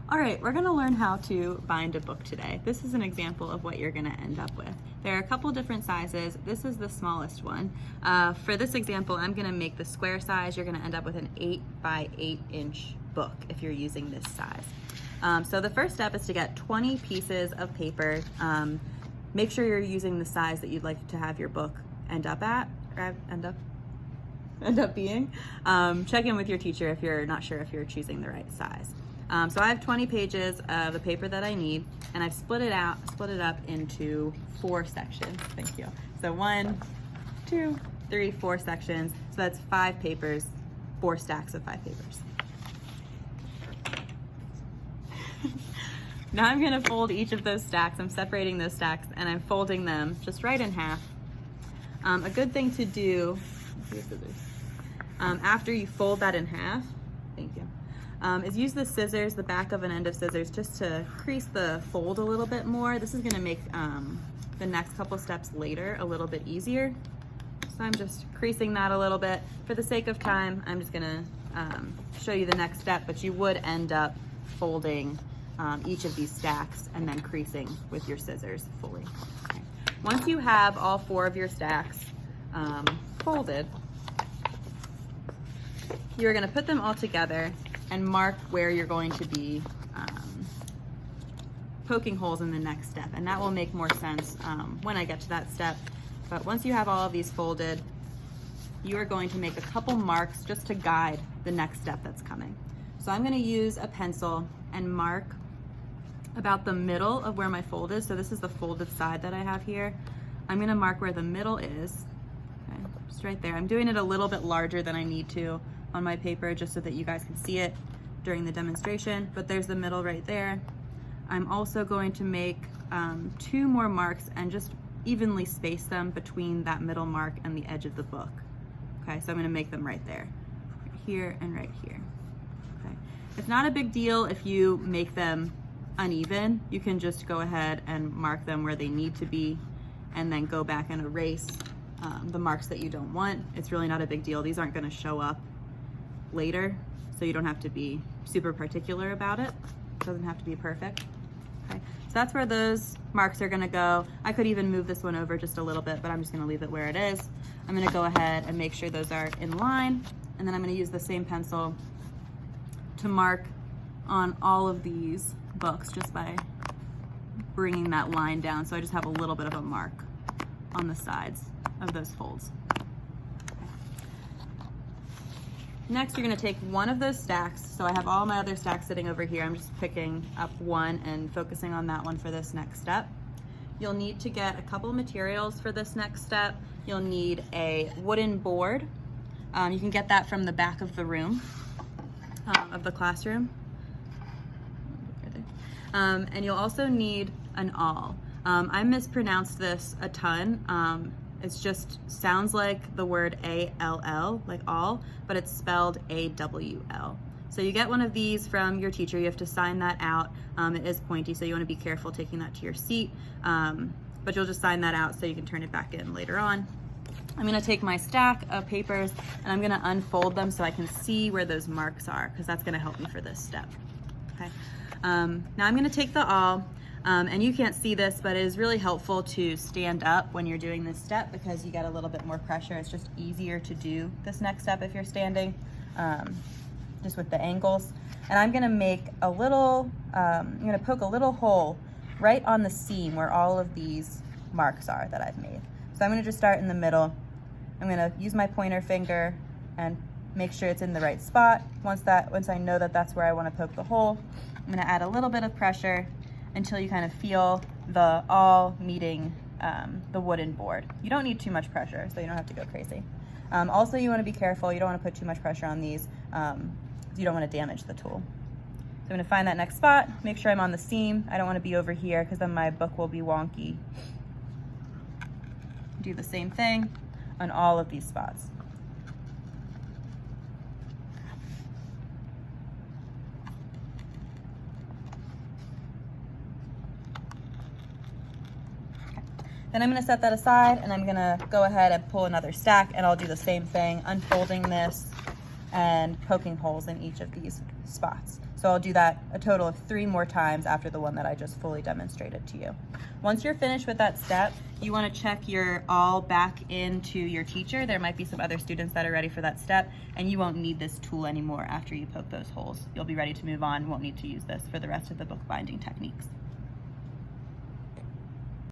All right, we're gonna learn how to bind a book today. This is an example of what you're gonna end up with. There are a couple different sizes. This is the smallest one. For this example, I'm gonna make the square size. You're gonna end up with an 8 by 8 inch book if you're using this size. So the first step is to get 20 pieces of paper. Make sure you're using the size that you'd like to have your book end up at, or end up being. Check in with your teacher if you're not sure if you're choosing the right size. So I have 20 pages of the paper that I need, and I've split it up into 4 sections. Thank you. So 1, 2, 3, 4 sections. So that's 5 papers, 4 stacks of 5 papers. Now I'm gonna fold each of those stacks. I'm separating those stacks and I'm folding them just right in half. A good thing to do, after you fold that in half, thank you, is use the scissors, the back of an end of scissors, just to crease the fold a little bit more. This is gonna make the next couple steps later a little bit easier. So I'm just creasing that a little bit. For the sake of time, I'm just gonna show you the next step, but you would end up folding each of these stacks and then creasing with your scissors fully. Okay. Once you have all 4 of your stacks folded, you're gonna put them all together and mark where you're going to be poking holes in the next step. And that will make more sense when I get to that step. But once you have all of these folded, you are going to make a couple marks just to guide the next step that's coming. So I'm gonna use a pencil and mark about the middle of where my fold is. So this is the folded side that I have here. I'm gonna mark where the middle is, okay, just right there. I'm doing it a little bit larger than I need to on my paper just so that you guys can see it during the demonstration, but there's the middle right there. I'm also going to make 2 more marks and just evenly space them between that middle mark and the edge of the book. Okay, so I'm gonna make them right there, right here and right here. Okay, it's not a big deal if you make them uneven. You can just go ahead and mark them where they need to be and then go back and erase the marks that you don't want. It's really not a big deal. These aren't gonna show up later, so you don't have to be super particular about it. It doesn't have to be perfect. Okay, so that's where those marks are gonna go. I could even move this one over just a little bit, but I'm just gonna leave it where it is. I'm gonna go ahead and make sure those are in line, and then I'm gonna use the same pencil to mark on all of these books just by bringing that line down. So I just have a little bit of a mark on the sides of those folds. Next, you're gonna take one of those stacks. So I have all my other stacks sitting over here. I'm just picking up one and focusing on that one for this next step. You'll need to get a couple materials for this next step. You'll need a wooden board. You can get that from the back of the room, of the classroom. And you'll also need an awl. I mispronounced this a ton. It's just sounds like the word A-L-L, like all, but it's spelled A-W-L. So you get one of these from your teacher. You have to sign that out. It is pointy, so you want to be careful taking that to your seat. But you'll just sign that out so you can turn it back in later on. I'm gonna take my stack of papers and I'm gonna unfold them so I can see where those marks are, because that's gonna help me for this step. Okay. Now I'm gonna take the awl, and you can't see this, but it is really helpful to stand up when you're doing this step because you get a little bit more pressure. It's just easier to do this next step if you're standing, just with the angles. And I'm gonna make a little, I'm gonna poke a little hole right on the seam where all of these marks are that I've made. So I'm gonna just start in the middle. I'm gonna use my pointer finger and make sure it's in the right spot. Once I know that that's where I wanna poke the hole, I'm gonna add a little bit of pressure until you kind of feel the awl meeting the wooden board. You don't need too much pressure, so you don't have to go crazy. Also, you wanna be careful. You don't wanna put too much pressure on these. You don't wanna damage the tool. So I'm gonna find that next spot, make sure I'm on the seam. I don't wanna be over here because then my book will be wonky. Do the same thing on all of these spots. Then I'm gonna set that aside and I'm gonna go ahead and pull another stack and I'll do the same thing, unfolding this and poking holes in each of these spots. So So I'll do that a total of 3 more times after the one that I just fully demonstrated to you. Once you're finished with that step, you want to check your awl back into your teacher. There might be some other students that are ready for that step, and you won't need this tool anymore after you poke those holes. You'll be ready to move on, won't need to use this for the rest of the bookbinding techniques.